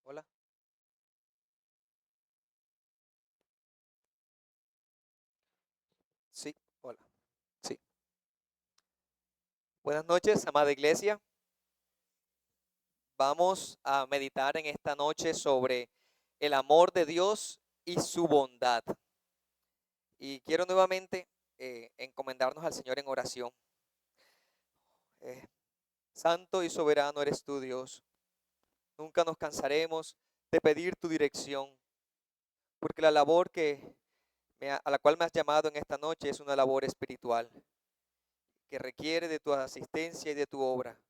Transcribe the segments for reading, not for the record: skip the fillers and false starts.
Hola. Sí, hola. Sí. Buenas noches, amada iglesia. Vamos a meditar en esta noche sobre el amor de Dios y su bondad. Y quiero nuevamente encomendarnos al Señor en oración. Eh, Santo y soberano eres tú, Dios. Nunca nos cansaremos de pedir tu dirección, porque la labor a la cual me has llamado en esta noche es una labor espiritual, que requiere de tu asistencia y de tu obra.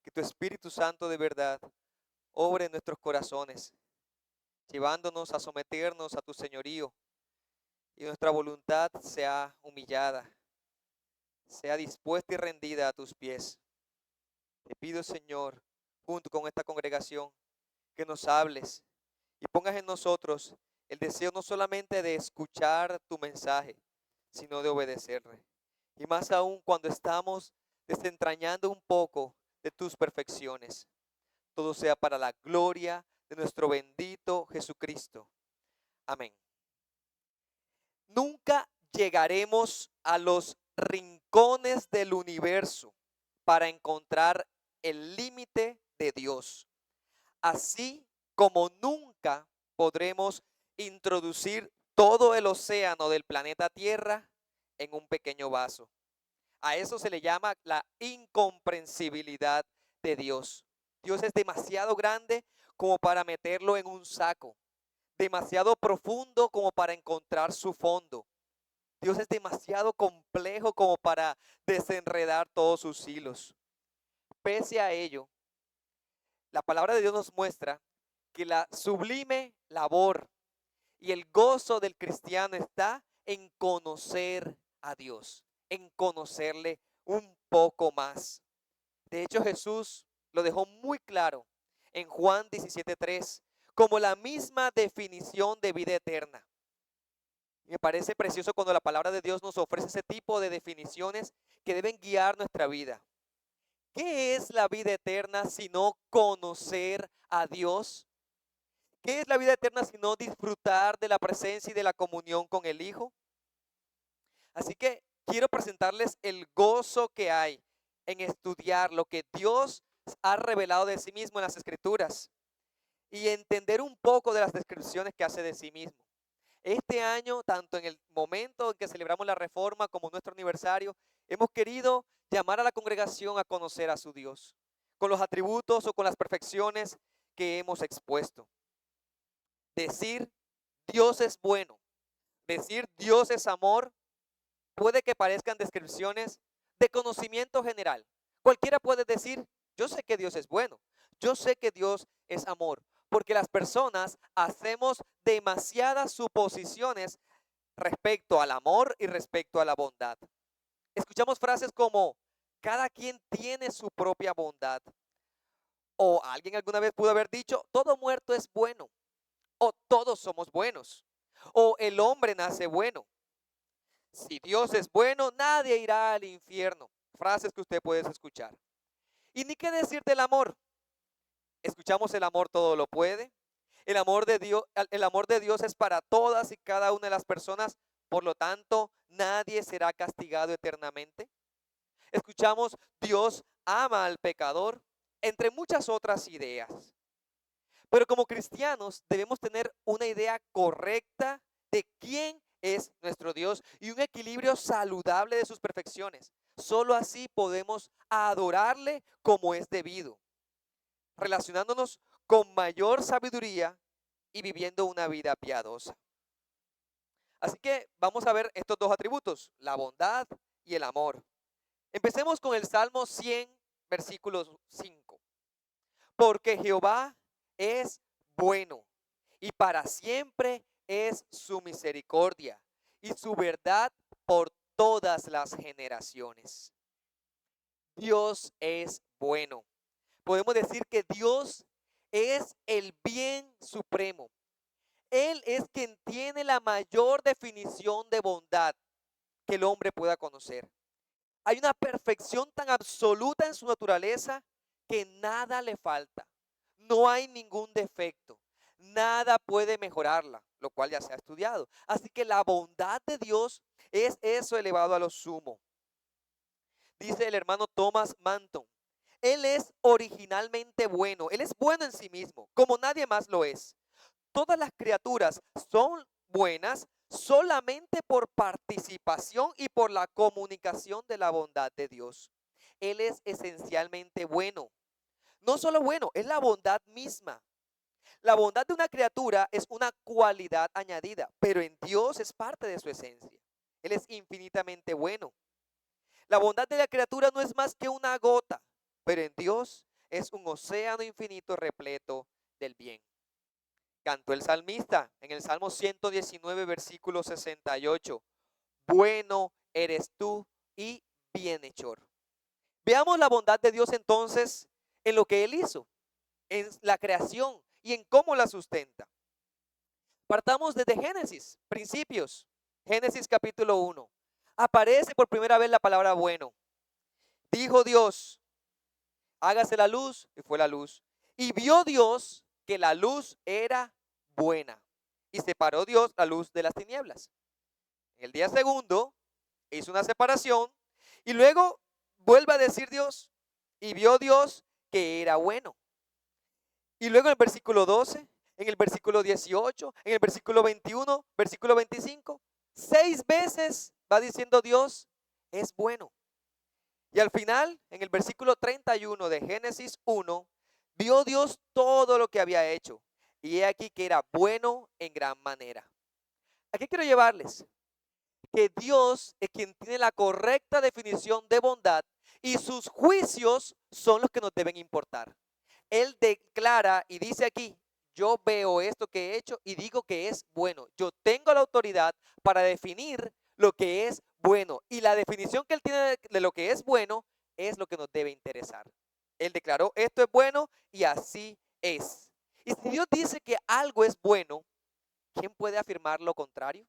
Que tu Espíritu Santo de verdad obre en nuestros corazones, llevándonos a someternos a tu señorío y nuestra voluntad sea humillada, sea dispuesta y rendida a tus pies. Te pido, Señor, junto con esta congregación, que nos hables y pongas en nosotros el deseo no solamente de escuchar tu mensaje, sino de obedecerle. Y más aún cuando estamos desentrañando un poco de tus perfecciones. Todo sea para la gloria de nuestro bendito Jesucristo. Amén. Nunca llegaremos a los rincones del universo para encontrar el límite de Dios, así como nunca podremos introducir todo el océano del planeta Tierra en un pequeño vaso. A eso se le llama la incomprensibilidad de Dios. Dios es demasiado grande como para meterlo en un saco, demasiado profundo como para encontrar su fondo. Dios es demasiado complejo como para desenredar todos sus hilos. Pese a ello, la palabra de Dios nos muestra que la sublime labor y el gozo del cristiano está en conocer a Dios, en conocerle un poco más. De hecho, Jesús lo dejó muy claro en Juan 17:3, como la misma definición de vida eterna. Me parece precioso cuando la palabra de Dios nos ofrece ese tipo de definiciones que deben guiar nuestra vida. ¿Qué es la vida eterna sino conocer a Dios? ¿Qué es la vida eterna sino disfrutar de la presencia y de la comunión con el Hijo? Así que quiero presentarles el gozo que hay en estudiar lo que Dios ha revelado de sí mismo en las Escrituras y entender un poco de las descripciones que hace de sí mismo. Este año, tanto en el momento en que celebramos la Reforma como nuestro aniversario, hemos querido llamar a la congregación a conocer a su Dios, con los atributos o con las perfecciones que hemos expuesto. Decir Dios es bueno, decir Dios es amor, puede que parezcan descripciones de conocimiento general. Cualquiera puede decir, yo sé que Dios es bueno, yo sé que Dios es amor, porque las personas hacemos demasiadas suposiciones respecto al amor y respecto a la bondad. Escuchamos frases como, cada quien tiene su propia bondad. O alguien alguna vez pudo haber dicho, todo muerto es bueno. O todos somos buenos. O el hombre nace bueno. Si Dios es bueno, nadie irá al infierno. Frases que usted puede escuchar. Y ni qué decir del amor. Escuchamos el amor todo lo puede. El amor de Dios es para todas y cada una de las personas. Por lo tanto, nadie será castigado eternamente. Escuchamos Dios ama al pecador, entre muchas otras ideas. Pero como cristianos debemos tener una idea correcta de quién es nuestro Dios y un equilibrio saludable de sus perfecciones. Solo así podemos adorarle como es debido, relacionándonos con mayor sabiduría y viviendo una vida piadosa. Así que vamos a ver estos dos atributos, la bondad y el amor. Empecemos con el Salmo 100, versículo 5. Porque Jehová es bueno y para siempre es su misericordia y su verdad por todas las generaciones. Dios es bueno. Podemos decir que Dios es el bien supremo. Él es quien tiene la mayor definición de bondad que el hombre pueda conocer. Hay una perfección tan absoluta en su naturaleza que nada le falta. No hay ningún defecto. Nada puede mejorarla, lo cual ya se ha estudiado. Así que la bondad de Dios es eso elevado a lo sumo. Dice el hermano Thomas Manton. Él es originalmente bueno. Él es bueno en sí mismo, como nadie más lo es. Todas las criaturas son buenas solamente por participación y por la comunicación de la bondad de Dios. Él es esencialmente bueno. No solo bueno, es la bondad misma. La bondad de una criatura es una cualidad añadida, pero en Dios es parte de su esencia. Él es infinitamente bueno. La bondad de la criatura no es más que una gota, pero en Dios es un océano infinito repleto del bien. Cantó el salmista en el Salmo 119, versículo 68. Bueno eres tú y bienhechor. Veamos la bondad de Dios entonces en lo que Él hizo, en la creación y en cómo la sustenta. Partamos desde Génesis, principios. Génesis capítulo 1. Aparece por primera vez la palabra bueno. Dijo Dios, hágase la luz, y fue la luz. Y vio Dios que la luz era buena. Y separó Dios la luz de las tinieblas. En el día segundo hizo una separación y luego vuelve a decir Dios, y vio Dios que era bueno. Y luego en el versículo 12, en el versículo 18, en el versículo 21, versículo 25, 6 veces va diciendo Dios es bueno. Y al final, en el versículo 31 de Génesis 1, vio Dios todo lo que había hecho. Y he aquí que era bueno en gran manera. ¿A qué quiero llevarles? Que Dios es quien tiene la correcta definición de bondad y sus juicios son los que nos deben importar. Él declara y dice aquí, yo veo esto que he hecho y digo que es bueno. Yo tengo la autoridad para definir lo que es bueno. Y la definición que él tiene de lo que es bueno es lo que nos debe interesar. Él declaró, esto es bueno y así es. Y si Dios dice que algo es bueno, ¿quién puede afirmar lo contrario?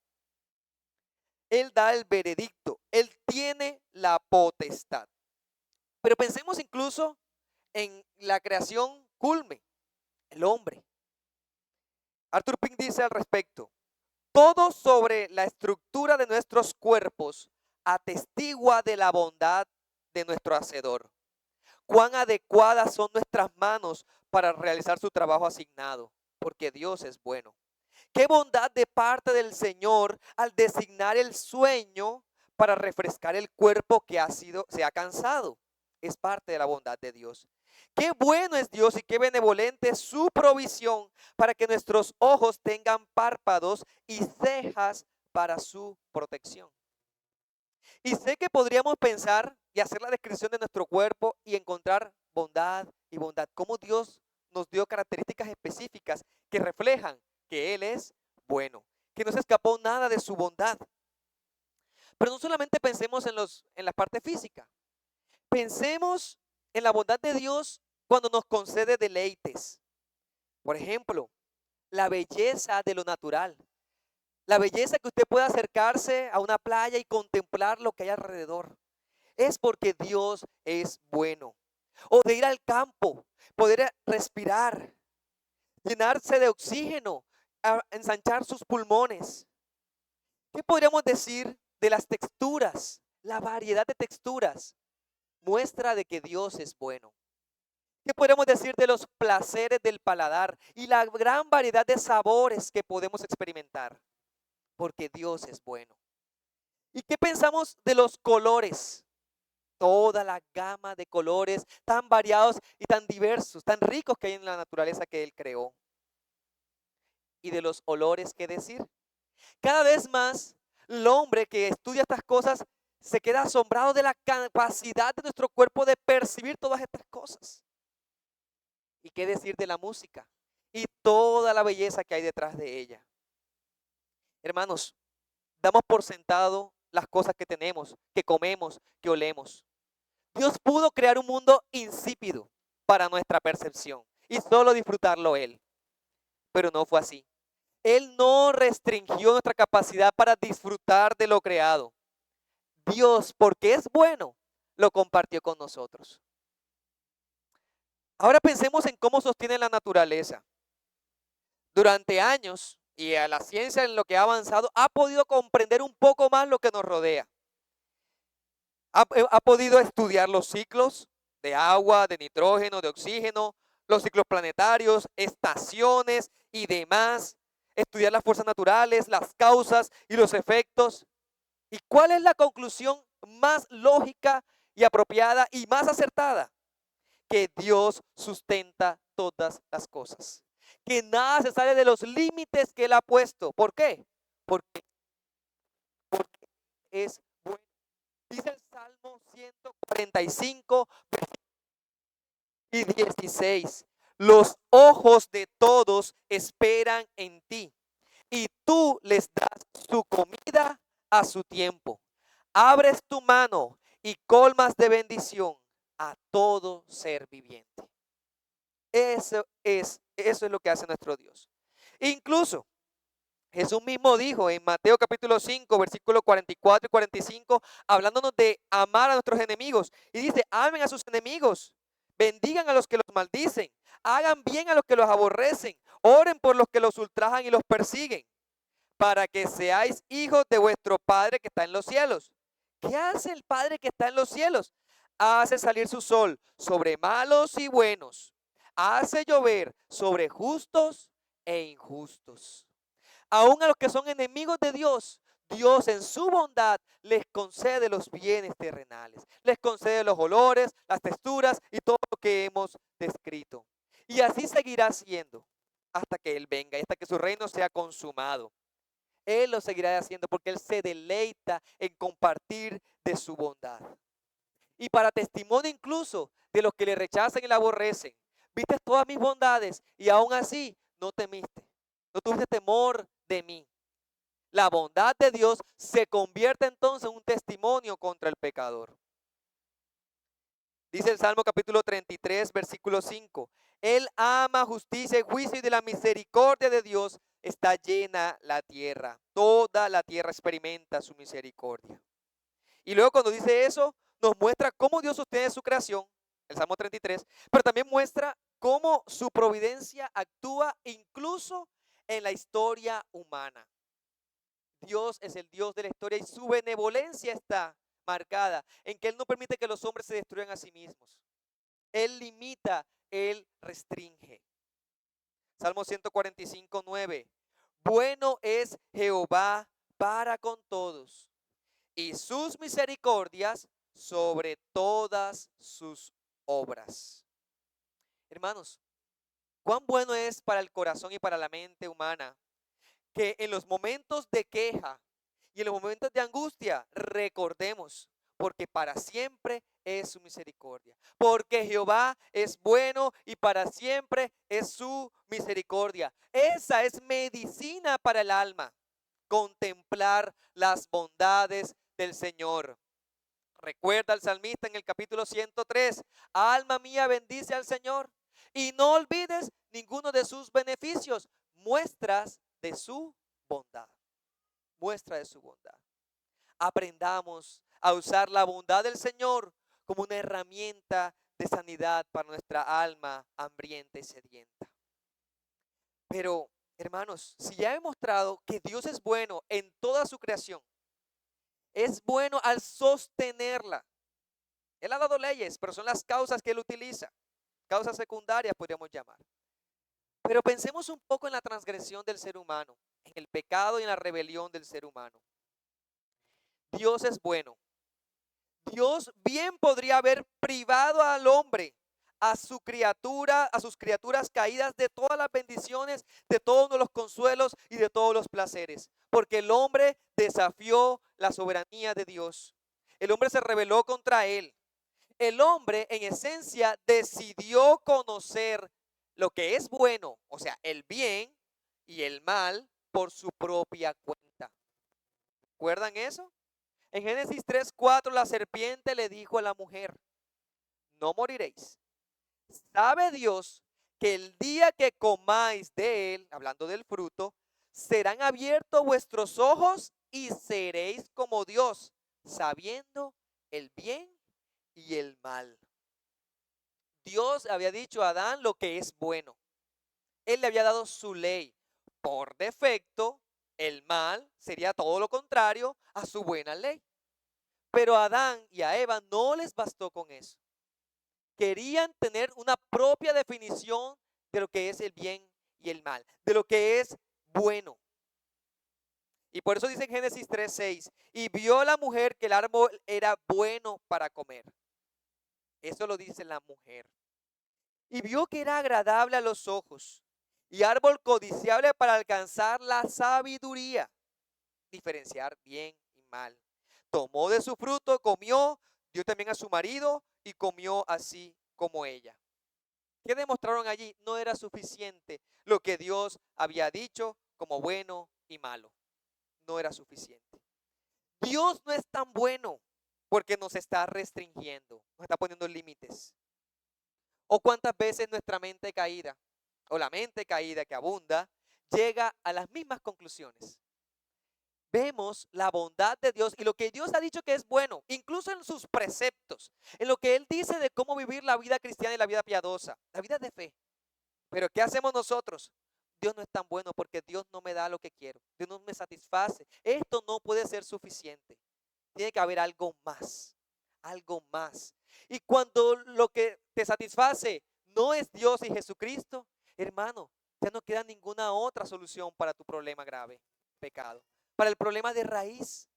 Él da el veredicto. Él tiene la potestad. Pero pensemos incluso en la creación culme, el hombre. Arthur Pink dice al respecto, todo sobre la estructura de nuestros cuerpos atestigua de la bondad de nuestro Hacedor. Cuán adecuadas son nuestras manos para realizar su trabajo asignado, porque Dios es bueno. Qué bondad de parte del Señor al designar el sueño para refrescar el cuerpo que se ha cansado. Es parte de la bondad de Dios. Qué bueno es Dios y qué benevolente es su provisión para que nuestros ojos tengan párpados y cejas para su protección. Y sé que podríamos pensar y hacer la descripción de nuestro cuerpo y encontrar bondad y bondad. Cómo Dios nos dio características específicas que reflejan que Él es bueno, que no se escapó nada de su bondad. Pero no solamente pensemos en la parte física. Pensemos en la bondad de Dios cuando nos concede deleites. Por ejemplo, la belleza de lo natural. La belleza que usted pueda acercarse a una playa y contemplar lo que hay alrededor. Es porque Dios es bueno. O de ir al campo, poder respirar, llenarse de oxígeno, ensanchar sus pulmones. ¿Qué podríamos decir de las texturas? La variedad de texturas muestra de que Dios es bueno. ¿Qué podemos decir de los placeres del paladar y la gran variedad de sabores que podemos experimentar? Porque Dios es bueno. ¿Y qué pensamos de los colores? Toda la gama de colores tan variados y tan diversos, tan ricos que hay en la naturaleza que Él creó. Y de los olores, ¿qué decir? Cada vez más, el hombre que estudia estas cosas se queda asombrado de la capacidad de nuestro cuerpo de percibir todas estas cosas. ¿Y qué decir de la música? Y toda la belleza que hay detrás de ella. Hermanos, damos por sentado las cosas que tenemos, que comemos, que olemos. Dios pudo crear un mundo insípido para nuestra percepción y solo disfrutarlo Él. Pero no fue así. Él no restringió nuestra capacidad para disfrutar de lo creado. Dios, porque es bueno, lo compartió con nosotros. Ahora pensemos en cómo sostiene la naturaleza. Durante años, y a la ciencia en lo que ha avanzado, ha podido comprender un poco más lo que nos rodea. Ha podido estudiar los ciclos de agua, de nitrógeno, de oxígeno, los ciclos planetarios, estaciones y demás. Estudiar las fuerzas naturales, las causas y los efectos. ¿Y cuál es la conclusión más lógica y apropiada y más acertada? Que Dios sustenta todas las cosas. Que nada se sale de los límites que Él ha puesto. ¿Por qué? Porque es bueno. Dice el Salmo 145 y 16. Los ojos de todos esperan en ti, y tú les das su comida a su tiempo. Abres tu mano y colmas de bendición a todo ser viviente. Eso es lo que hace nuestro Dios. Incluso Jesús mismo dijo en Mateo capítulo 5, versículos 44 y 45, hablándonos de amar a nuestros enemigos. Y dice, amen a sus enemigos, bendigan a los que los maldicen, hagan bien a los que los aborrecen, oren por los que los ultrajan y los persiguen, para que seáis hijos de vuestro Padre que está en los cielos. ¿Qué hace el Padre que está en los cielos? Hace salir su sol sobre malos y buenos, hace llover sobre justos e injustos. Aún a los que son enemigos de Dios, Dios en su bondad les concede los bienes terrenales, les concede los olores, las texturas y todo lo que hemos descrito. Y así seguirá siendo hasta que Él venga y hasta que su reino sea consumado. Él lo seguirá haciendo porque Él se deleita en compartir de su bondad. Y para testimonio incluso de los que le rechazan y le aborrecen, viste todas mis bondades y aún así no temiste, no tuviste temor de mí. La bondad de Dios se convierte entonces en un testimonio contra el pecador. Dice el Salmo capítulo 33, versículo 5. Él ama justicia y juicio, y de la misericordia de Dios está llena la tierra. Toda la tierra experimenta su misericordia. Y luego cuando dice eso, nos muestra cómo Dios sostiene su creación, el Salmo 33, pero también muestra cómo su providencia actúa incluso en la historia humana. Dios es el Dios de la historia y su benevolencia está marcada en que Él no permite que los hombres se destruyan a sí mismos. Él limita, Él restringe. Salmo 145, 9. Bueno es Jehová para con todos, y sus misericordias sobre todas sus obras. Hermanos, cuán bueno es para el corazón y para la mente humana que en los momentos de queja y en los momentos de angustia recordemos, porque para siempre es su misericordia, porque Jehová es bueno y para siempre es su misericordia. Esa es medicina para el alma, contemplar las bondades del Señor. Recuerda al salmista en el capítulo 103, alma mía bendice al Señor y no olvides ninguno de sus beneficios, muestras de su bondad, muestra de su bondad. Aprendamos a usar la bondad del Señor como una herramienta de sanidad para nuestra alma hambrienta y sedienta. Pero, hermanos, si ya he mostrado que Dios es bueno en toda su creación, es bueno al sostenerla. Él ha dado leyes, pero son las causas que Él utiliza. Causas secundarias podríamos llamar. Pero pensemos un poco en la transgresión del ser humano, en el pecado y en la rebelión del ser humano. Dios es bueno. Dios bien podría haber privado al hombre, a su criatura, a sus criaturas caídas de todas las bendiciones, de todos los consuelos y de todos los placeres, porque el hombre desafió la soberanía de Dios. El hombre se rebeló contra él. El hombre en esencia decidió conocer lo que es bueno, o sea, el bien y el mal por su propia cuenta. ¿Recuerdan eso? En Génesis 3:4 la serpiente le dijo a la mujer, no moriréis. ¿Sabe Dios que el día que comáis de él, hablando del fruto, serán abiertos vuestros ojos y seréis como Dios, sabiendo el bien y el mal? Dios había dicho a Adán lo que es bueno. Él le había dado su ley. Por defecto, el mal sería todo lo contrario a su buena ley. Pero a Adán y a Eva no les bastó con eso. Querían tener una propia definición de lo que es el bien y el mal, de lo que es bueno. Y por eso dice en Génesis 3:6, y vio la mujer que el árbol era bueno para comer. Eso lo dice la mujer. Y vio que era agradable a los ojos y árbol codiciable para alcanzar la sabiduría, diferenciar bien y mal. Tomó de su fruto, comió, dio también a su marido y comió así como ella. ¿Qué demostraron allí? No era suficiente lo que Dios había dicho como bueno y malo. No era suficiente. Dios no es tan bueno porque nos está restringiendo, nos está poniendo límites. ¿O cuántas veces nuestra mente caída o la mente caída que abunda llega a las mismas conclusiones? Vemos la bondad de Dios y lo que Dios ha dicho que es bueno, incluso en sus preceptos, en lo que Él dice de cómo vivir la vida cristiana y la vida piadosa, la vida de fe. Pero ¿qué hacemos nosotros? Dios no es tan bueno porque Dios no me da lo que quiero, Dios no me satisface. Esto no puede ser suficiente. Tiene que haber algo más, algo más. Y cuando lo que te satisface no es Dios y Jesucristo, hermano, ya no queda ninguna otra solución para tu problema grave, pecado, para el problema de raíz,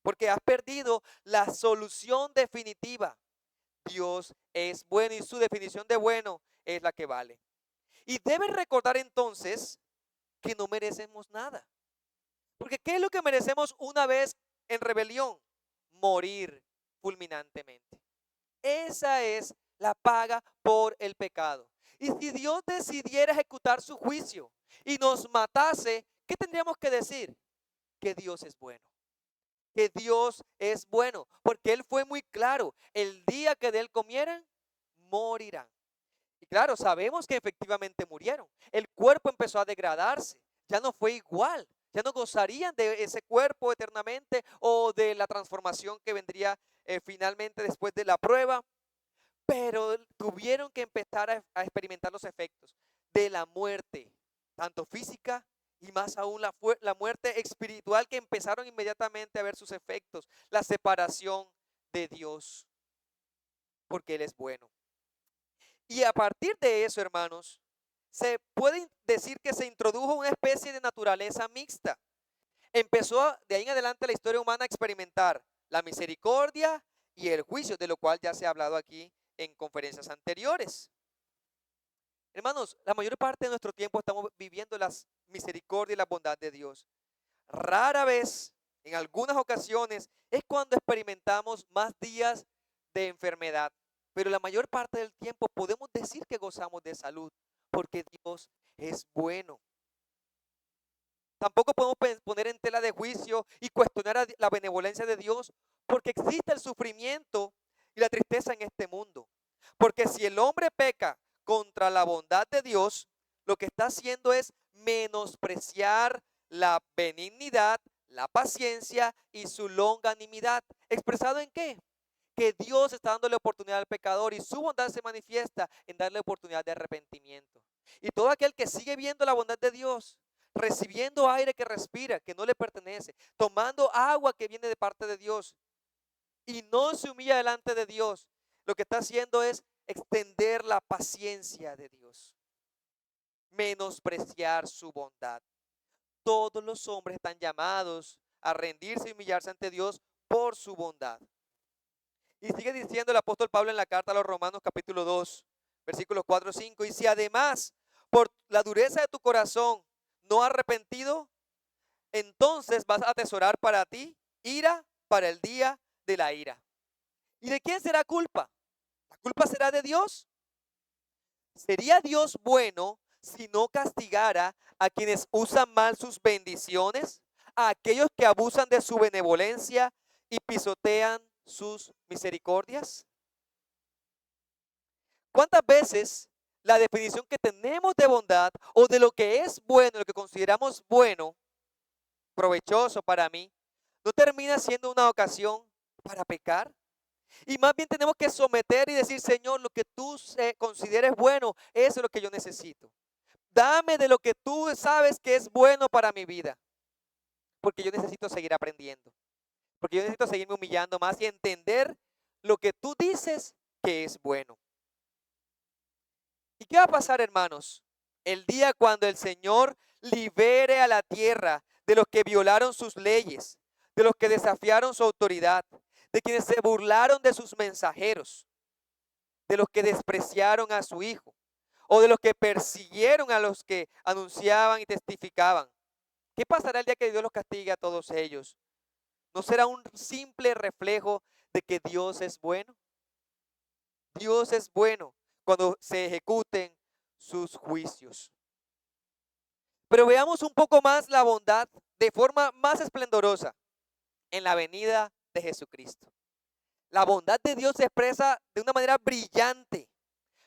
porque has perdido la solución definitiva. Dios es bueno y su definición de bueno es la que vale. Y debes recordar entonces que no merecemos nada. Porque ¿qué es lo que merecemos una vez en rebelión? Morir fulminantemente. Esa es la paga por el pecado. Y si Dios decidiera ejecutar su juicio y nos matase, ¿qué tendríamos que decir? Que Dios es bueno. Que Dios es bueno. Porque Él fue muy claro. El día que de Él comieran, morirán. Y claro, sabemos que efectivamente murieron. El cuerpo empezó a degradarse. Ya no fue igual. Ya no gozarían de ese cuerpo eternamente o de la transformación que vendría finalmente después de la prueba. Pero tuvieron que empezar a experimentar los efectos de la muerte, tanto física y más aún la muerte espiritual, que empezaron inmediatamente a ver sus efectos, la separación de Dios, porque Él es bueno. Y a partir de eso, hermanos, se puede decir que se introdujo una especie de naturaleza mixta. Empezó de ahí en adelante la historia humana a experimentar la misericordia y el juicio, de lo cual ya se ha hablado aquí en conferencias anteriores. Hermanos, la mayor parte de nuestro tiempo estamos viviendo las misericordia y la bondad de Dios. Rara vez, en algunas ocasiones, es cuando experimentamos más días de enfermedad. Pero la mayor parte del tiempo podemos decir que gozamos de salud, porque Dios es bueno. Tampoco podemos poner en tela de juicio y cuestionar la benevolencia de Dios, porque existe el sufrimiento y la tristeza en este mundo. Porque si el hombre peca contra la bondad de Dios, lo que está haciendo es menospreciar la benignidad, la paciencia y su longanimidad. ¿Expresado en qué? Que Dios está dándole oportunidad al pecador y su bondad se manifiesta en darle oportunidad de arrepentimiento. Y todo aquel que sigue viendo la bondad de Dios, recibiendo aire que respira, que no le pertenece, tomando agua que viene de parte de Dios y no se humilla delante de Dios, lo que está haciendo es extender la paciencia de Dios, menospreciar su bondad. Todos los hombres están llamados a rendirse y humillarse ante Dios por su bondad. Y sigue diciendo el apóstol Pablo en la carta a los Romanos capítulo 2, versículos 4 y 5. Y si además por la dureza de tu corazón no has arrepentido, entonces vas a atesorar para ti ira para el día de la ira. ¿Y de quién será culpa? ¿La culpa será de Dios? ¿Sería Dios bueno si no castigara a quienes usan mal sus bendiciones, a aquellos que abusan de su benevolencia y pisotean sus misericordias? ¿Cuántas veces la definición que tenemos de bondad o de lo que es bueno, lo que consideramos bueno, provechoso para mí, no termina siendo una ocasión para pecar? Y más bien tenemos que someter y decir, Señor, lo que tú consideres bueno, eso es lo que yo necesito. Dame de lo que tú sabes que es bueno para mi vida, porque yo necesito seguir aprendiendo, porque yo necesito seguirme humillando más y entender lo que tú dices que es bueno. ¿Y qué va a pasar, hermanos? El día cuando el Señor libere a la tierra de los que violaron sus leyes, de los que desafiaron su autoridad, de quienes se burlaron de sus mensajeros, de los que despreciaron a su Hijo, o de los que persiguieron a los que anunciaban y testificaban. ¿Qué pasará el día que Dios los castigue a todos ellos? ¿No será un simple reflejo de que Dios es bueno? Dios es bueno cuando se ejecuten sus juicios. Pero veamos un poco más la bondad de forma más esplendorosa en la venida de Jesucristo. La bondad de Dios se expresa de una manera brillante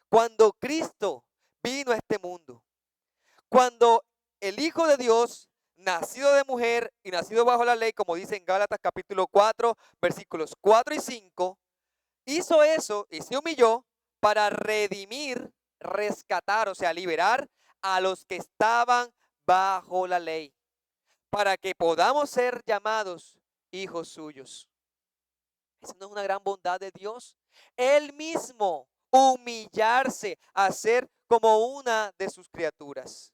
cuando Cristo vino a este mundo. Cuando el Hijo de Dios, nacido de mujer y nacido bajo la ley, como dice en Gálatas capítulo 4, versículos 4 y 5, hizo eso y se humilló para redimir, rescatar, o sea, liberar a los que estaban bajo la ley, para que podamos ser llamados hijos suyos. ¿Esa no es una gran bondad de Dios? Él mismo humillarse a ser como una de sus criaturas.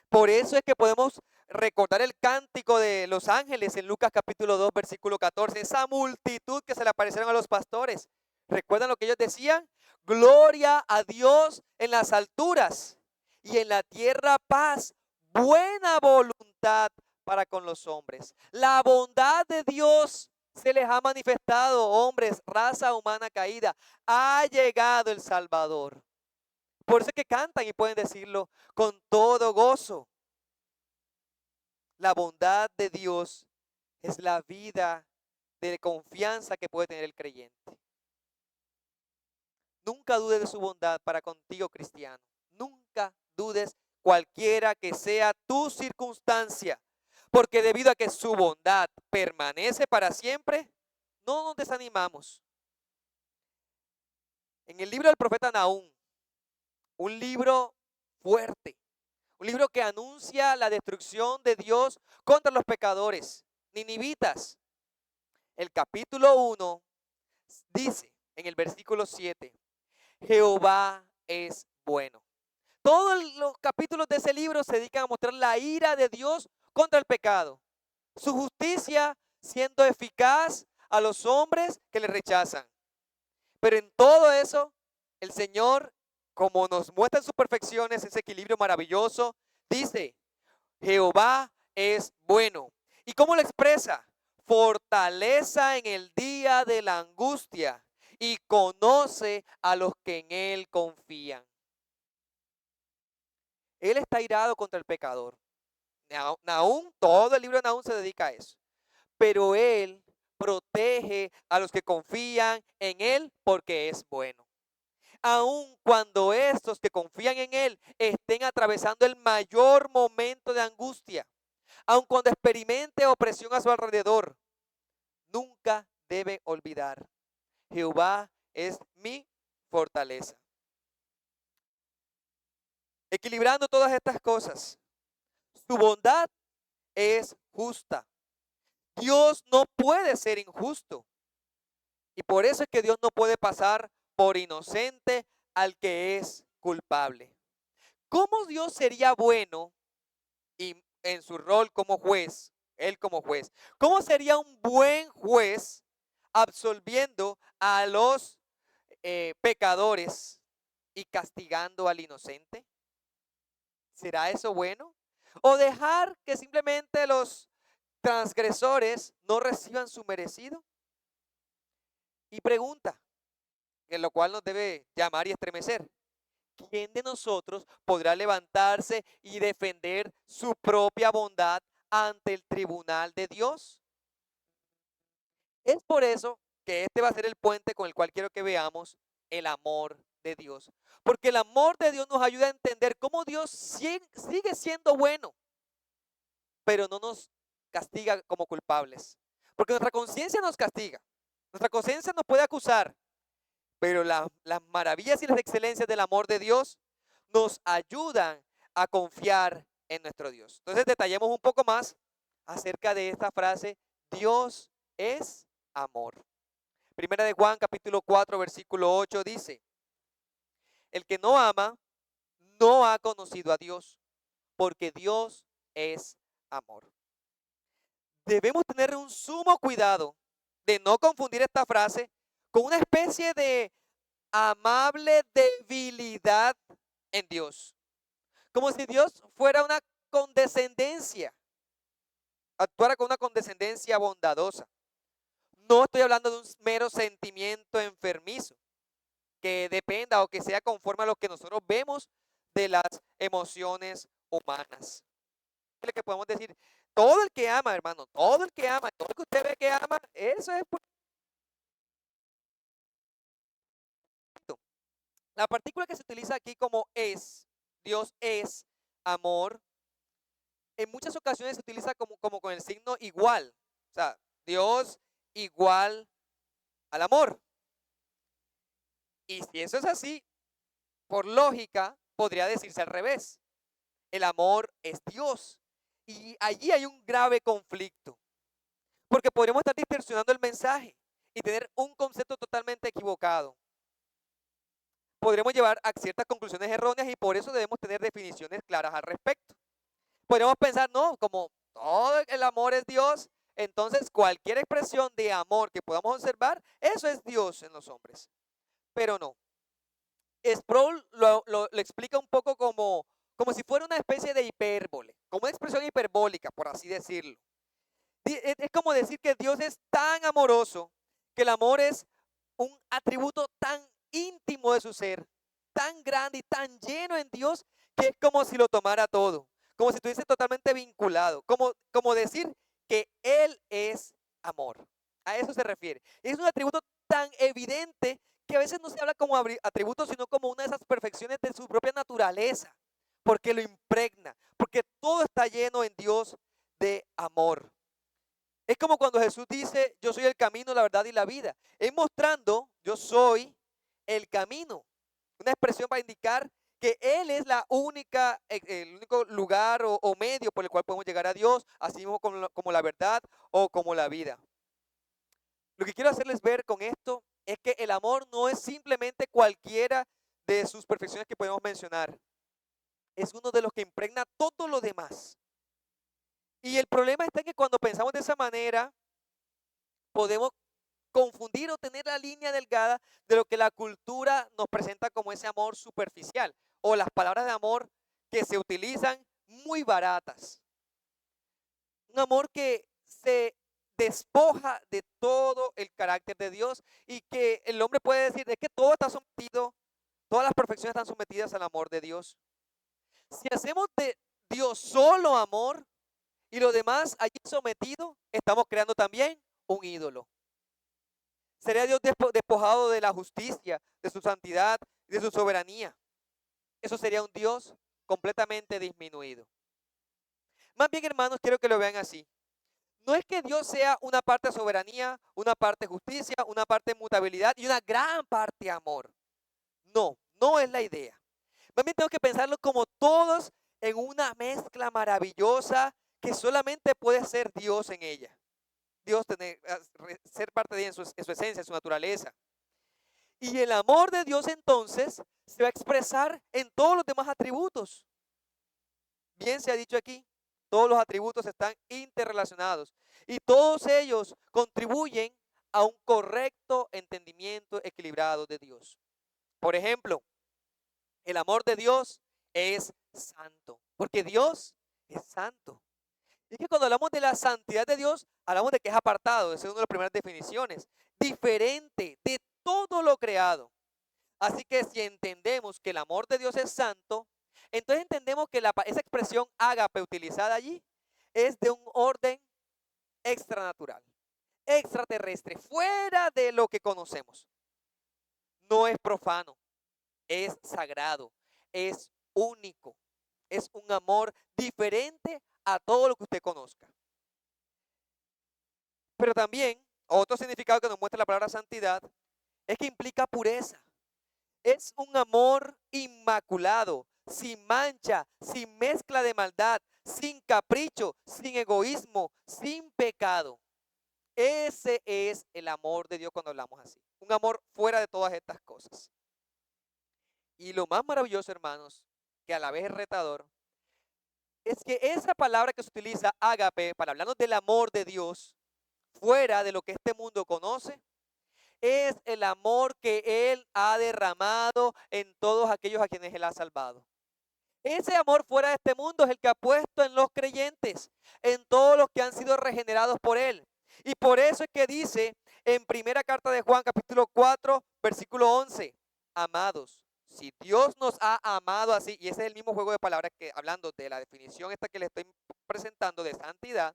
Por eso es que podemos recordar el cántico de los ángeles en Lucas capítulo 2, versículo 14, esa multitud que se le aparecieron a los pastores. ¿Recuerdan lo que ellos decían? Gloria a Dios en las alturas y en la tierra paz, buena voluntad para con los hombres. La bondad de Dios se les ha manifestado, hombres, raza humana caída. Ha llegado el Salvador. Por eso es que cantan y pueden decirlo con todo gozo. La bondad de Dios es la vida de confianza que puede tener el creyente. Nunca dudes de su bondad para contigo, cristiano. Nunca dudes cualquiera que sea tu circunstancia. Porque debido a que su bondad permanece para siempre, no nos desanimamos. En el libro del profeta Nahum, un libro fuerte, un libro que anuncia la destrucción de Dios contra los pecadores, ninivitas. El capítulo 1 dice en el versículo 7, Jehová es bueno. Todos los capítulos de ese libro se dedican a mostrar la ira de Dios contra el pecado. Su justicia siendo eficaz a los hombres que le rechazan. Pero en todo eso, el Señor, como nos muestra en sus perfecciones, ese equilibrio maravilloso, dice, Jehová es bueno. ¿Y cómo lo expresa? Fortaleza en el día de la angustia y conoce a los que en Él confían. Él está irado contra el pecador. Nahum, todo el libro de Nahum se dedica a eso. Pero Él protege a los que confían en Él porque es bueno. Aun cuando estos que confían en Él estén atravesando el mayor momento de angustia, aun cuando experimente opresión a su alrededor, nunca debe olvidar, Jehová es mi fortaleza. Equilibrando todas estas cosas, su bondad es justa. Dios no puede ser injusto. Y por eso es que Dios no puede pasar por inocente al que es culpable. ¿Cómo Dios sería bueno y en su rol como juez, él como juez? ¿Cómo sería un buen juez absolviendo a los pecadores y castigando al inocente? ¿Será eso bueno? ¿O dejar que simplemente los transgresores no reciban su merecido? Y pregunta, en lo cual nos debe llamar y estremecer. ¿Quién de nosotros podrá levantarse y defender su propia bondad ante el tribunal de Dios? Es por eso que este va a ser el puente con el cual quiero que veamos el amor de Dios. Porque el amor de Dios nos ayuda a entender cómo Dios sigue siendo bueno, pero no nos castiga como culpables. Porque nuestra conciencia nos castiga, Nuestra conciencia nos puede acusar, pero las maravillas y las excelencias del amor de Dios nos ayudan a confiar en nuestro Dios. Entonces detallemos un poco más acerca de esta frase: Dios es amor. Primera de Juan capítulo 4 versículo 8 dice: el que no ama no ha conocido a Dios, porque Dios es amor. Debemos tener un sumo cuidado de no confundir esta frase con una especie de amable debilidad en Dios, como si Dios fuera una condescendencia, actuara con una condescendencia bondadosa. No estoy hablando de un mero sentimiento enfermizo que dependa o que sea conforme a lo que nosotros vemos de las emociones humanas. Es lo que podemos decir: todo el que ama, hermano, todo el que ama, todo el que usted ve que ama, eso es perfecto. La partícula que se utiliza aquí como es, Dios es amor, en muchas ocasiones se utiliza como con el signo igual. O sea, Dios igual al amor. Y si eso es así, por lógica, podría decirse al revés. El amor es Dios. Y allí hay un grave conflicto, porque podríamos estar distorsionando el mensaje y tener un concepto totalmente equivocado. Podremos llevar a ciertas conclusiones erróneas y por eso debemos tener definiciones claras al respecto. Podríamos pensar, no, como todo el amor es Dios, entonces cualquier expresión de amor que podamos observar, eso es Dios en los hombres. Pero no. Sproul lo explica un poco como si fuera una especie de hipérbole, como una expresión hiperbólica, por así decirlo. Es como decir que Dios es tan amoroso, que el amor es un atributo tan íntimo de su ser, tan grande y tan lleno en Dios, que es como si lo tomara todo, como si estuviese totalmente vinculado, como decir que Él es amor. A eso se refiere. Es un atributo tan evidente que a veces no se habla como atributo, sino como una de esas perfecciones de su propia naturaleza, porque lo impregna, porque todo está lleno en Dios de amor. Es como cuando Jesús dice: yo soy el camino, la verdad y la vida. Es mostrando: yo soy el camino. Una expresión para indicar que Él es el único lugar o medio por el cual podemos llegar a Dios, así mismo como la verdad o como la vida. Lo que quiero hacerles ver con esto es que el amor no es simplemente cualquiera de sus perfecciones que podemos mencionar. Es uno de los que impregna todo lo demás. Y el problema está en que cuando pensamos de esa manera, podemos confundir o tener la línea delgada de lo que la cultura nos presenta como ese amor superficial o las palabras de amor que se utilizan muy baratas. Un amor que se despoja de todo el carácter de Dios y que el hombre puede decir de que todo está sometido, todas las perfecciones están sometidas al amor de Dios. Si hacemos de Dios solo amor y lo demás allí sometido, estamos creando también un ídolo. Sería Dios despojado de la justicia, de su santidad, de su soberanía. Eso sería un Dios completamente disminuido. Más bien, hermanos, quiero que lo vean así. No es que Dios sea una parte soberanía, una parte justicia, una parte mutabilidad y una gran parte amor. No, no es la idea. Más bien tengo que pensarlo como todos en una mezcla maravillosa que solamente puede ser Dios en ella. Dios ser parte de ella en su esencia, en su naturaleza. Y el amor de Dios entonces se va a expresar en todos los demás atributos. Bien se ha dicho aquí, todos los atributos están interrelacionados y todos ellos contribuyen a un correcto entendimiento equilibrado de Dios. Por ejemplo, el amor de Dios es santo, porque Dios es santo. Y es que cuando hablamos de la santidad de Dios, hablamos de que es apartado, esa es una de las primeras definiciones, diferente de todo lo creado. Así que si entendemos que el amor de Dios es santo, entonces entendemos que esa expresión ágape utilizada allí es de un orden extranatural, extraterrestre, fuera de lo que conocemos. No es profano, es sagrado, es único, es un amor diferente a todo lo que usted conozca. Pero también Otro significado que nos muestra la palabra santidad es que implica pureza. Es un amor inmaculado, sin mancha, sin mezcla de maldad, sin capricho, sin egoísmo, sin pecado. Ese es el amor de Dios cuando hablamos así. Un amor fuera de todas estas cosas. Y lo más maravilloso, hermanos, que a la vez es retador, es que esa palabra que se utiliza, ágape, para hablarnos del amor de Dios, fuera de lo que este mundo conoce, es el amor que Él ha derramado en todos aquellos a quienes Él ha salvado. Ese amor fuera de este mundo es el que ha puesto en los creyentes, en todos los que han sido regenerados por Él. Y por eso es que dice en primera carta de Juan, capítulo 4, versículo 11, amados, si Dios nos ha amado así, y ese es el mismo juego de palabras que hablando de la definición esta que le estoy presentando de santidad,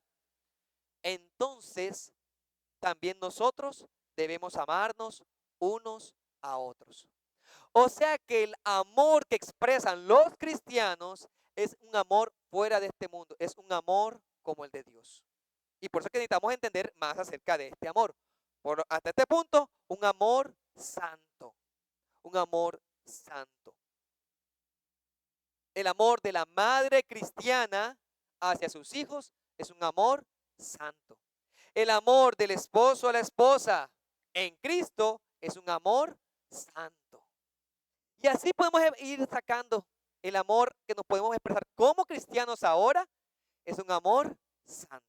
entonces también nosotros debemos amarnos unos a otros. O sea que el amor que expresan los cristianos es un amor fuera de este mundo, es un amor como el de Dios. Y por eso es que necesitamos entender más acerca de este amor. Hasta este punto, un amor santo, un amor santo. El amor de la madre cristiana hacia sus hijos es un amor santo. El amor del esposo a la esposa en Cristo es un amor santo. Y así podemos ir sacando el amor que nos podemos expresar como cristianos ahora, es un amor santo.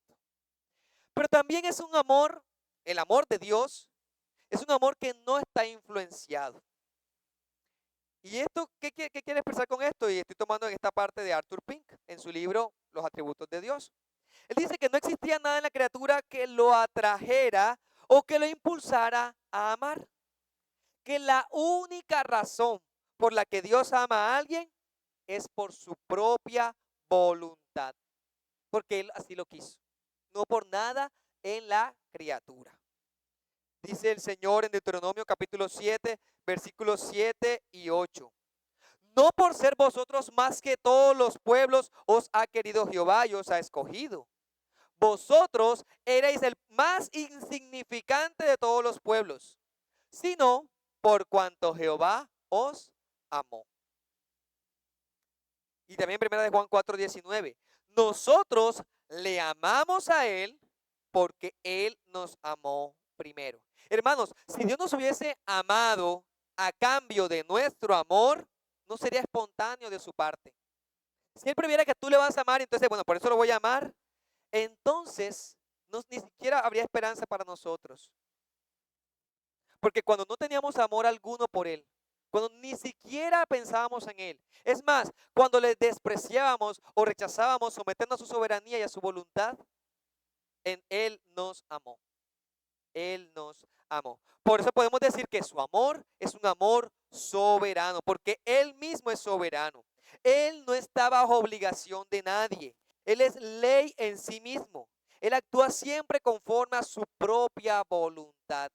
Pero también es un amor, el amor de Dios, es un amor que no está influenciado. ¿Y esto qué quiere expresar con esto? Y estoy tomando en esta parte de Arthur Pink, en su libro Los atributos de Dios. Él dice que no existía nada en la criatura que lo atrajera o que lo impulsara a amar. Que la única razón por la que Dios ama a alguien es por su propia voluntad. Porque Él así lo quiso. No por nada en la criatura. Dice el Señor en Deuteronomio capítulo 7, versículos 7 y 8. No por ser vosotros más que todos los pueblos os ha querido Jehová y os ha escogido. Vosotros erais el más insignificante de todos los pueblos, sino por cuanto Jehová os amó. Y también primera de Juan 4:19. Nosotros le amamos a Él porque Él nos amó primero. Hermanos, si Dios nos hubiese amado a cambio de nuestro amor, no sería espontáneo de su parte. Si Él previera que tú le vas a amar, entonces, bueno, por eso lo voy a amar, entonces ni siquiera habría esperanza para nosotros. Porque cuando no teníamos amor alguno por Él, cuando ni siquiera pensábamos en Él, es más, cuando le despreciábamos o rechazábamos sometiendo a su soberanía y a su voluntad, en Él nos amó. Él nos amó. Por eso podemos decir que su amor es un amor soberano, porque Él mismo es soberano. Él no está bajo obligación de nadie. Él es ley en sí mismo. Él actúa siempre conforme a su propia voluntad.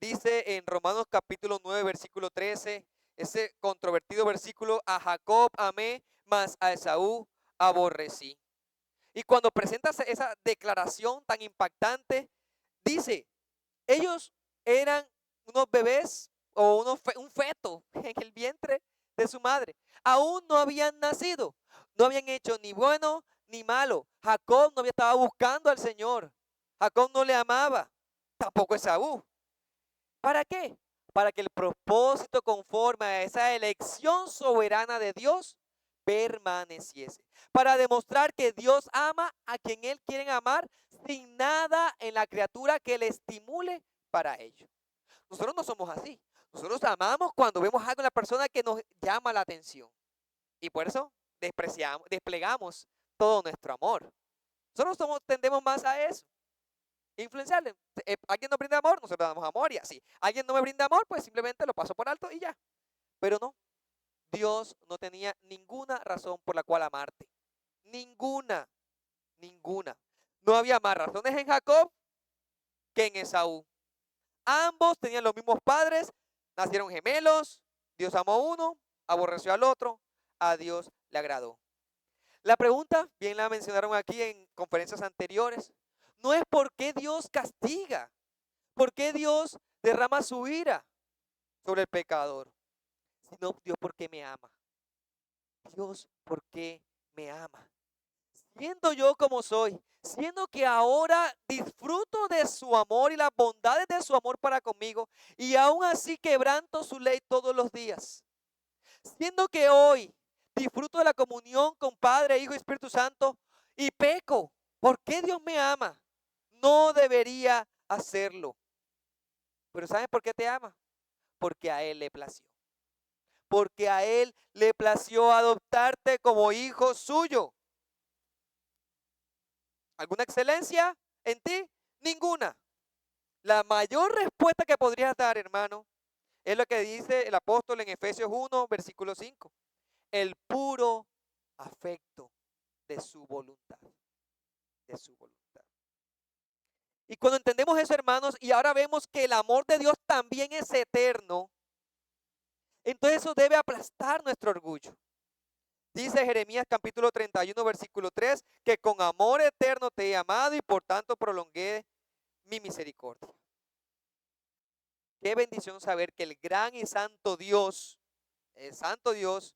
Dice en Romanos capítulo 9, versículo 13, ese controvertido versículo, a Jacob amé, mas a Esaú aborrecí. Y cuando presenta esa declaración tan impactante, dice, ellos eran unos bebés o un feto en el vientre de su madre. Aún no habían nacido, no habían hecho ni bueno ni malo. Jacob no había estado buscando al Señor. Jacob no le amaba, tampoco Esaú. ¿Para qué? Para que el propósito conforme a esa elección soberana de Dios permaneciese. Para demostrar que Dios ama a quien Él quiere amar sin nada en la criatura que le estimule para ello. Nosotros no somos así. Nosotros amamos cuando vemos algo en la persona que nos llama la atención. Y por eso desplegamos todo nuestro amor. Nosotros tendemos más a eso. Influenciarle. Alguien nos brinda amor, nosotros damos amor y así. Alguien no me brinda amor, pues simplemente lo paso por alto y ya. Pero no, Dios no tenía ninguna razón por la cual amarte. Ninguna, ninguna. No había más razones en Jacob que en Esaú. Ambos tenían los mismos padres, nacieron gemelos, Dios amó a uno, aborreció al otro, a Dios le agradó. La pregunta, bien la mencionaron aquí en conferencias anteriores, no es por qué Dios castiga, por qué Dios derrama su ira sobre el pecador, sino Dios porque me ama. Dios porque me ama. Siendo yo como soy, siendo que ahora disfruto de su amor y las bondades de su amor para conmigo, y aún así quebranto su ley todos los días. Siendo que hoy disfruto de la comunión con Padre, Hijo y Espíritu Santo y peco. ¿Por qué Dios me ama? No debería hacerlo. Pero ¿sabes por qué te ama? Porque a Él le plació. Porque a Él le plació adoptarte como hijo suyo. ¿Alguna excelencia en ti? Ninguna. La mayor respuesta que podrías dar, hermano, es lo que dice el apóstol en Efesios 1, versículo 5. El puro afecto de su voluntad. De su voluntad. Y cuando entendemos eso, hermanos, y ahora vemos que el amor de Dios también es eterno, entonces eso debe aplastar nuestro orgullo. Dice Jeremías capítulo 31, versículo 3, que con amor eterno te he amado y por tanto prolongué mi misericordia. Qué bendición saber que el gran y santo Dios, el santo Dios,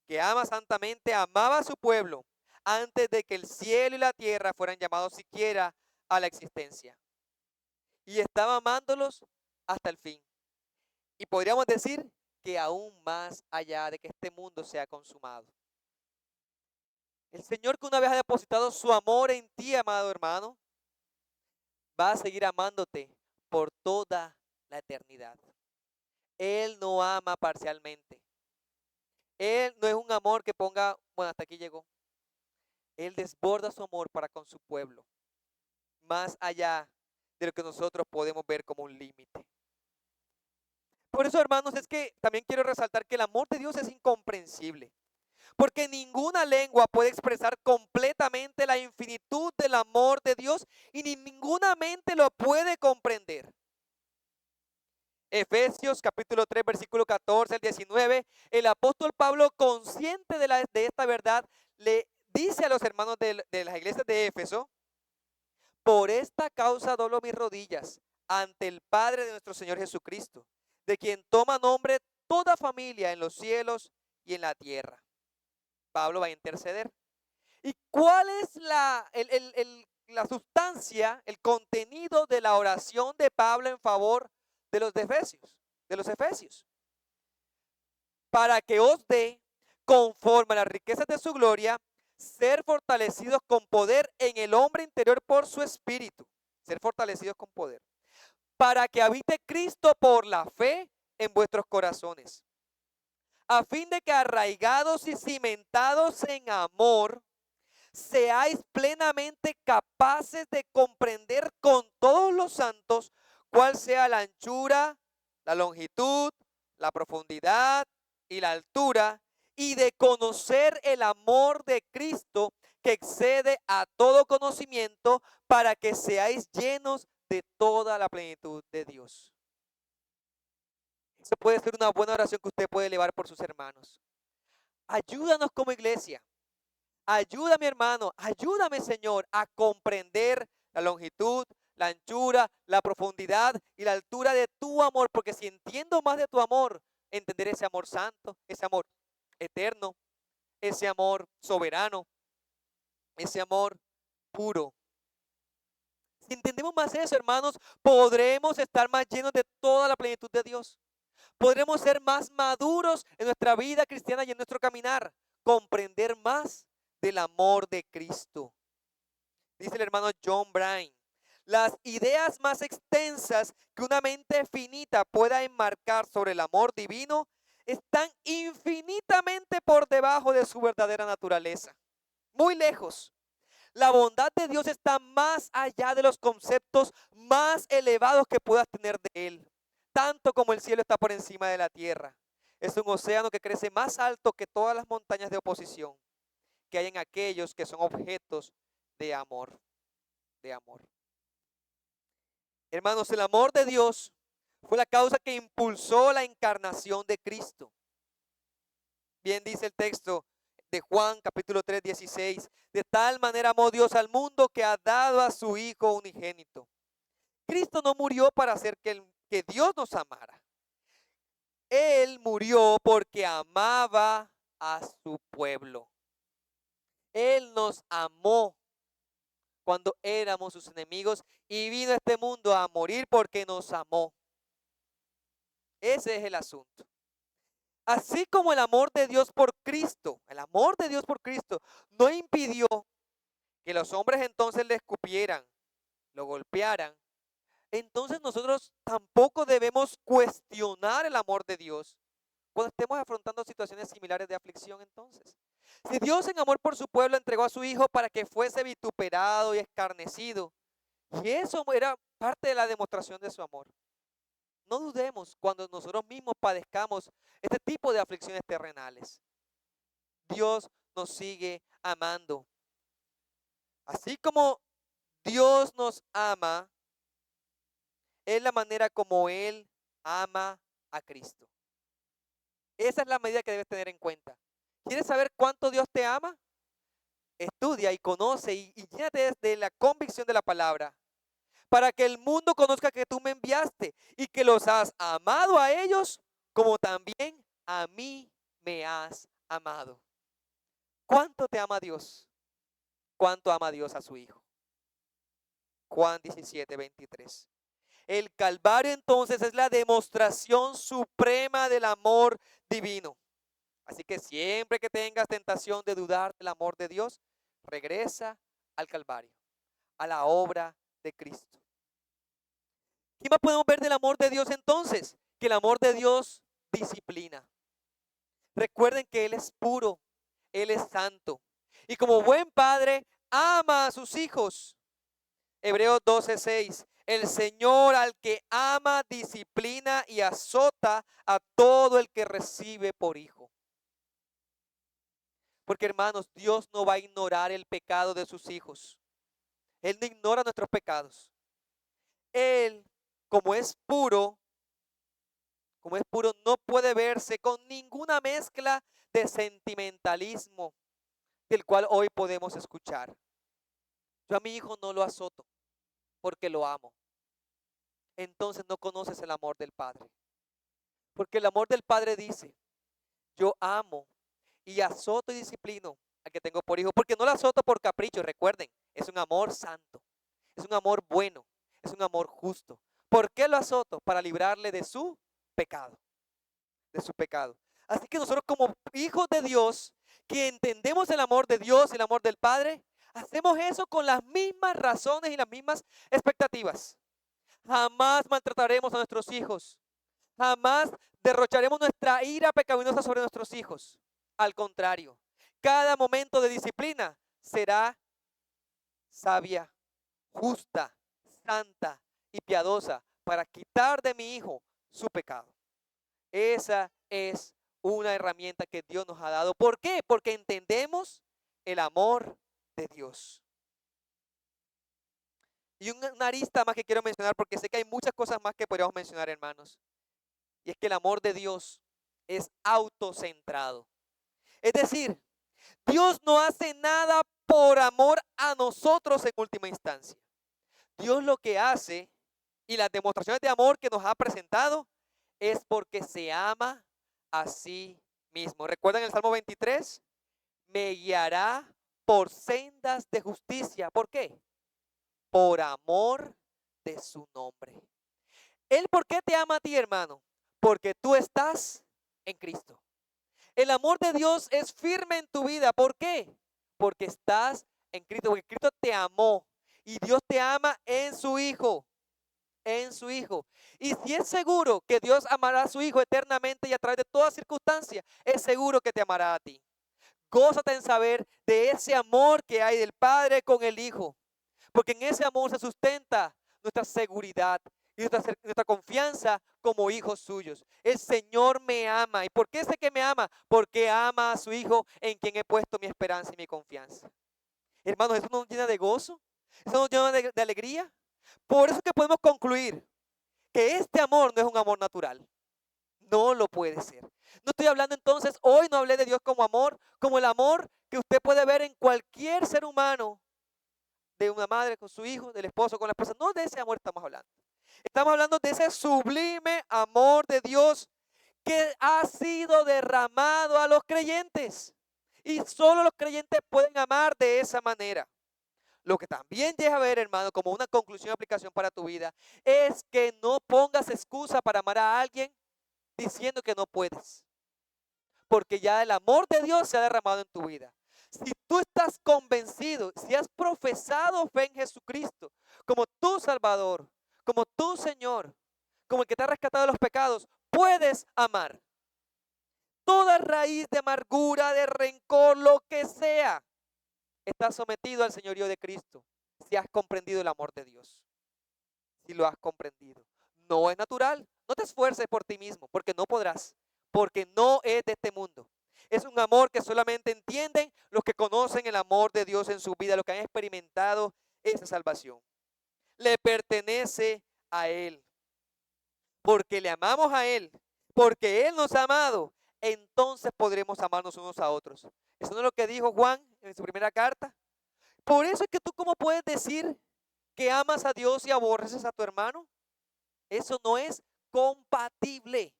que ama santamente, amaba a su pueblo antes de que el cielo y la tierra fueran llamados siquiera a la existencia. Y estaba amándolos hasta el fin. Y podríamos decir que aún más allá de que este mundo sea consumado. El Señor, que una vez ha depositado su amor en ti, amado hermano, va a seguir amándote por toda la eternidad. Él no ama parcialmente. Él no es un amor que ponga, bueno, hasta aquí llegó. Él desborda su amor para con su pueblo, más allá de lo que nosotros podemos ver como un límite. Por eso, hermanos, es que también quiero resaltar que el amor de Dios es incomprensible, porque ninguna lengua puede expresar completamente la infinitud del amor de Dios y ni ninguna mente lo puede comprender. Efesios capítulo 3, versículo 14 al 19, el apóstol Pablo, consciente de esta verdad, le dice a los hermanos de las iglesias de Éfeso: por esta causa doblo mis rodillas ante el Padre de nuestro Señor Jesucristo, de quien toma nombre toda familia en los cielos y en la tierra. Pablo va a interceder. ¿Y cuál es la sustancia, el contenido de la oración de Pablo en favor de los Efesios? De los Efesios. Para que os dé, conforme a las riquezas de su gloria, ser fortalecidos con poder en el hombre interior por su espíritu. Ser fortalecidos con poder. Para que habite Cristo por la fe en vuestros corazones. A fin de que arraigados y cimentados en amor, seáis plenamente capaces de comprender con todos los santos cuál sea la anchura, la longitud, la profundidad y la altura, y de conocer el amor de Cristo que excede a todo conocimiento, para que seáis llenos de toda la plenitud de Dios. Eso puede ser una buena oración que usted puede elevar por sus hermanos. Ayúdanos como iglesia. Ayúdame, hermano, ayúdame, Señor, a comprender la longitud, la anchura, la profundidad y la altura de tu amor, porque si entiendo más de tu amor, entenderé ese amor santo, ese amor eterno, ese amor soberano, ese amor puro. Si entendemos más eso, hermanos, podremos estar más llenos de toda la plenitud de Dios. Podremos ser más maduros en nuestra vida cristiana y en nuestro caminar, comprender más del amor de Cristo. Dice el hermano John Brown: las ideas más extensas que una mente finita pueda enmarcar sobre el amor divino están infinitamente por debajo de su verdadera naturaleza, muy lejos. La bondad de Dios está más allá de los conceptos más elevados que puedas tener de Él, tanto como el cielo está por encima de la tierra. Es un océano que crece más alto que todas las montañas de oposición que hay en aquellos que son objetos de amor, de amor. Hermanos, el amor de Dios fue la causa que impulsó la encarnación de Cristo. Bien dice el texto de Juan capítulo 3, 16. De tal manera amó Dios al mundo que ha dado a su Hijo unigénito. Cristo no murió para hacer que Dios nos amara. Él murió porque amaba a su pueblo. Él nos amó cuando éramos sus enemigos y vino a este mundo a morir porque nos amó. Ese es el asunto. Así como el amor de Dios por Cristo, el amor de Dios por Cristo no impidió que los hombres entonces le escupieran, lo golpearan, entonces nosotros tampoco debemos cuestionar el amor de Dios cuando estemos afrontando situaciones similares de aflicción entonces. Si Dios en amor por su pueblo entregó a su Hijo para que fuese vituperado y escarnecido, y eso era parte de la demostración de su amor, no dudemos cuando nosotros mismos padezcamos este tipo de aflicciones terrenales. Dios nos sigue amando. Así como Dios nos ama, es la manera como Él ama a Cristo. Esa es la medida que debes tener en cuenta. ¿Quieres saber cuánto Dios te ama? Estudia y conoce y llénate de la convicción de la palabra, para que el mundo conozca que tú me enviaste y que los has amado a ellos como también a mí me has amado. ¿Cuánto te ama Dios? ¿Cuánto ama Dios a su Hijo? Juan 17, 23. El Calvario entonces es la demostración suprema del amor divino. Así que siempre que tengas tentación de dudar del amor de Dios, regresa al Calvario, a la obra de Cristo. ¿Qué más podemos ver del amor de Dios entonces? Que el amor de Dios disciplina. Recuerden que Él es puro, Él es santo. Y como buen padre, ama a sus hijos. Hebreos 12:6. El Señor al que ama, disciplina y azota a todo el que recibe por hijo. Porque hermanos, Dios no va a ignorar el pecado de sus hijos. Él no ignora nuestros pecados. Él, como es puro, no puede verse con ninguna mezcla de sentimentalismo del cual hoy podemos escuchar. Yo a mi hijo no lo azoto porque lo amo. Entonces no conoces el amor del Padre. Porque el amor del Padre dice, yo amo y azoto y disciplino al que tengo por hijo. Porque no lo azoto por capricho, recuerden, es un amor santo, es un amor bueno, es un amor justo. ¿Por qué lo azoto? Para librarle de su pecado, de su pecado. Así que nosotros como hijos de Dios, que entendemos el amor de Dios y el amor del Padre, hacemos eso con las mismas razones y las mismas expectativas. Jamás maltrataremos a nuestros hijos. Jamás derrocharemos nuestra ira pecaminosa sobre nuestros hijos. Al contrario, cada momento de disciplina será sabia, justa, santa y piadosa para quitar de mi hijo su pecado. Esa es una herramienta que Dios nos ha dado. ¿Por qué? Porque entendemos el amor de Dios. Y una arista más que quiero mencionar, porque sé que hay muchas cosas más que podríamos mencionar, hermanos. Y es que el amor de Dios es autocentrado. Es decir, Dios no hace nada por amor a nosotros en última instancia. Dios lo que hace y las demostraciones de amor que nos ha presentado es porque se ama a sí mismo. ¿Recuerdan el Salmo 23? Me guiará por sendas de justicia. ¿Por qué? Por amor de su nombre. ¿Él por qué te ama a ti, hermano? Porque tú estás en Cristo. El amor de Dios es firme en tu vida. ¿Por qué? Porque estás en Cristo. Porque Cristo te amó. Y Dios te ama en su Hijo. En su Hijo. Y si es seguro que Dios amará a su Hijo eternamente y a través de toda circunstancia, es seguro que te amará a ti. Gózate en saber de ese amor que hay del Padre con el Hijo. Porque en ese amor se sustenta nuestra seguridad y nuestra confianza como hijos suyos. El Señor me ama. ¿Y por qué sé que me ama? Porque ama a su Hijo en quien he puesto mi esperanza y mi confianza. Hermanos, eso nos llena de gozo, eso nos llena de alegría. Por eso que podemos concluir que este amor no es un amor natural. No lo puede ser. No estoy hablando entonces, hoy no hablé de Dios como amor, como el amor que usted puede ver en cualquier ser humano, de una madre con su hijo, del esposo con la esposa. No de ese amor estamos hablando. Estamos hablando de ese sublime amor de Dios que ha sido derramado a los creyentes. Y solo los creyentes pueden amar de esa manera. Lo que también deja ver, hermano, como una conclusión y aplicación para tu vida, es que no pongas excusa para amar a alguien diciendo que no puedes. Porque ya el amor de Dios se ha derramado en tu vida. Si tú estás convencido, si has profesado fe en Jesucristo como tu Salvador, como tu Señor, como el que te ha rescatado de los pecados, puedes amar. Toda raíz de amargura, de rencor, lo que sea, está sometido al señorío de Cristo. Si has comprendido el amor de Dios, si lo has comprendido. No es natural. No te esfuerces por ti mismo, porque no podrás, porque no es de este mundo. Es un amor que solamente entienden los que conocen el amor de Dios en su vida, los que han experimentado esa salvación. Le pertenece a Él, porque le amamos a Él, porque Él nos ha amado, entonces podremos amarnos unos a otros. Eso no es lo que dijo Juan en su primera carta. Por eso es que tú, ¿cómo puedes decir que amas a Dios y aborreces a tu hermano? Eso no es compatible.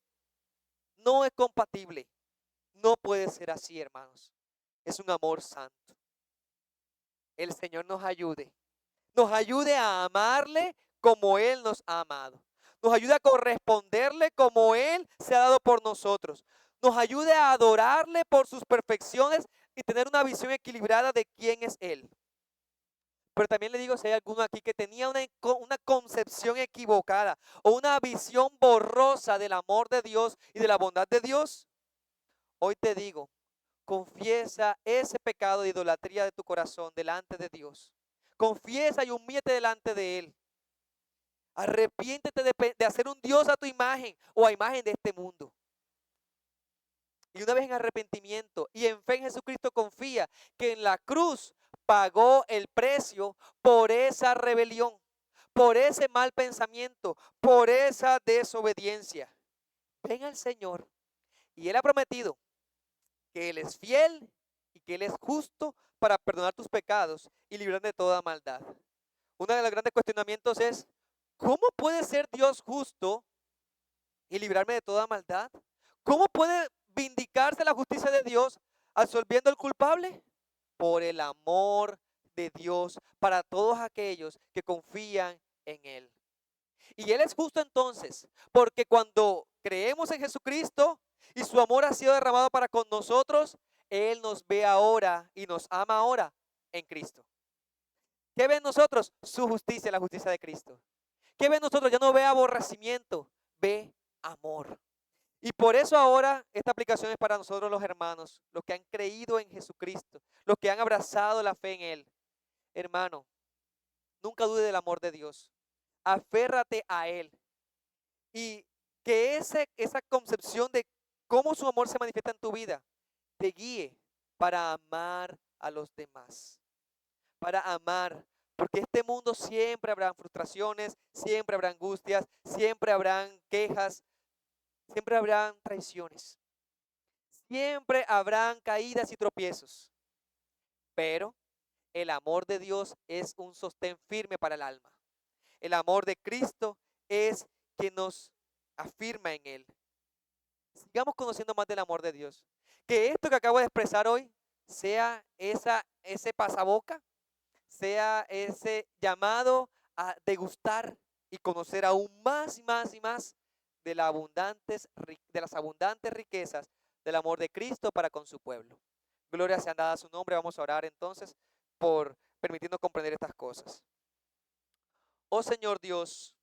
No es compatible. No puede ser así, hermanos. Es un amor santo. El Señor nos ayude. Nos ayude a amarle como Él nos ha amado. Nos ayude a corresponderle como Él se ha dado por nosotros. Nos ayude a adorarle por sus perfecciones y tener una visión equilibrada de quién es Él. Pero también le digo, si hay alguno aquí que tenía una concepción equivocada o una visión borrosa del amor de Dios y de la bondad de Dios, hoy te digo, confiesa ese pecado de idolatría de tu corazón delante de Dios. Confiesa y humíllate delante de Él. Arrepiéntete de hacer un Dios a tu imagen o a imagen de este mundo. Y una vez en arrepentimiento y en fe en Jesucristo, confía que en la cruz pagó el precio por esa rebelión, por ese mal pensamiento, por esa desobediencia. Ven al Señor y Él ha prometido que Él es fiel y que Él es justo para perdonar tus pecados y librar de toda maldad. Uno de los grandes cuestionamientos es, ¿cómo puede ser Dios justo y librarme de toda maldad? ¿Cómo puede vindicarse la justicia de Dios absolviendo al culpable? Por el amor de Dios para todos aquellos que confían en Él. Y Él es justo entonces, porque cuando creemos en Jesucristo y su amor ha sido derramado para con nosotros, Él nos ve ahora y nos ama ahora en Cristo. ¿Qué ve en nosotros? Su justicia, la justicia de Cristo. ¿Qué ve en nosotros? Ya no ve aborrecimiento, ve amor. Y por eso ahora esta aplicación es para nosotros los hermanos, los que han creído en Jesucristo, los que han abrazado la fe en Él. Hermano, nunca dude del amor de Dios. Aférrate a Él. Y que esa concepción de cómo su amor se manifiesta en tu vida te guíe para amar a los demás. Para amar. Porque este mundo siempre habrán frustraciones, siempre habrá angustias, siempre habrán quejas, siempre habrán traiciones. Siempre habrán caídas y tropiezos. Pero el amor de Dios es un sostén firme para el alma. El amor de Cristo es quien nos afirma en Él. Sigamos conociendo más del amor de Dios. Que esto que acabo de expresar hoy sea ese pasaboca, sea ese llamado a degustar y conocer aún más y más y más de las abundantes riquezas del amor de Cristo para con su pueblo. Gloria sea dada a su nombre. Vamos a orar entonces por permitirnos comprender estas cosas. Oh Señor Dios,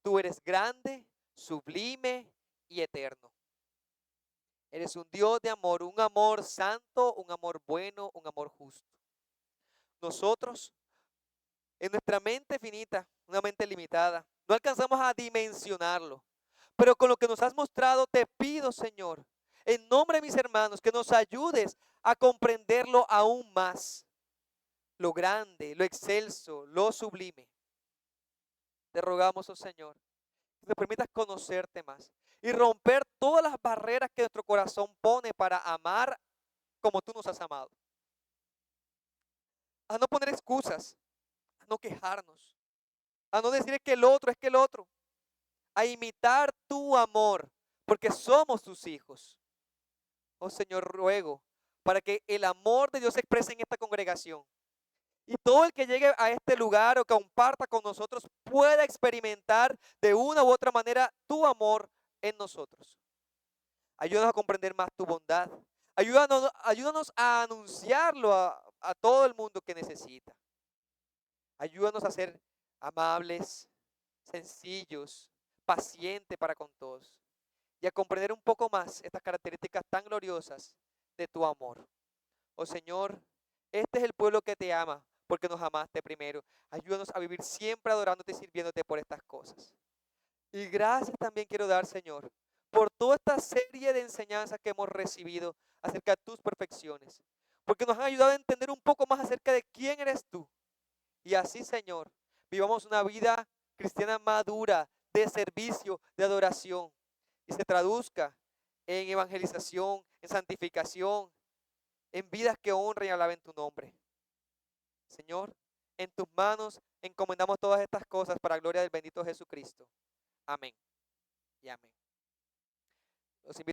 tú eres grande, sublime y eterno. Eres un Dios de amor, un amor santo, un amor bueno, un amor justo. Nosotros, en nuestra mente finita, una mente limitada, no alcanzamos a dimensionarlo. Pero con lo que nos has mostrado, te pido, Señor, en nombre de mis hermanos, que nos ayudes a comprenderlo aún más. Lo grande, lo excelso, lo sublime. Te rogamos, oh Señor, que nos permitas conocerte más. y romper todas las barreras que nuestro corazón pone para amar como tú nos has amado. A no poner excusas, a no quejarnos, a no decir que el otro es que el otro, a imitar tu amor, porque somos tus hijos. Oh Señor, ruego para que el amor de Dios se exprese en esta congregación. Y todo el que llegue a este lugar o comparta con nosotros pueda experimentar de una u otra manera tu amor en nosotros. Ayúdanos a comprender más tu bondad. Ayúdanos a anunciarlo a todo el mundo que necesita. Ayúdanos a ser amables, sencillos, pacientes para con todos. Y a comprender un poco más estas características tan gloriosas de tu amor. Oh Señor, este es el pueblo que te ama porque nos amaste primero. Ayúdanos a vivir siempre adorándote y sirviéndote por estas cosas. Y gracias también quiero dar, Señor, por toda esta serie de enseñanzas que hemos recibido acerca de tus perfecciones. Porque nos han ayudado a entender un poco más acerca de quién eres tú. Y así, Señor, vivamos una vida cristiana madura, de servicio, de adoración. Y se traduzca en evangelización, en santificación, en vidas que honren y alaben tu nombre. Señor, en tus manos encomendamos todas estas cosas para la gloria del bendito Jesucristo. Amén y amén. Los invito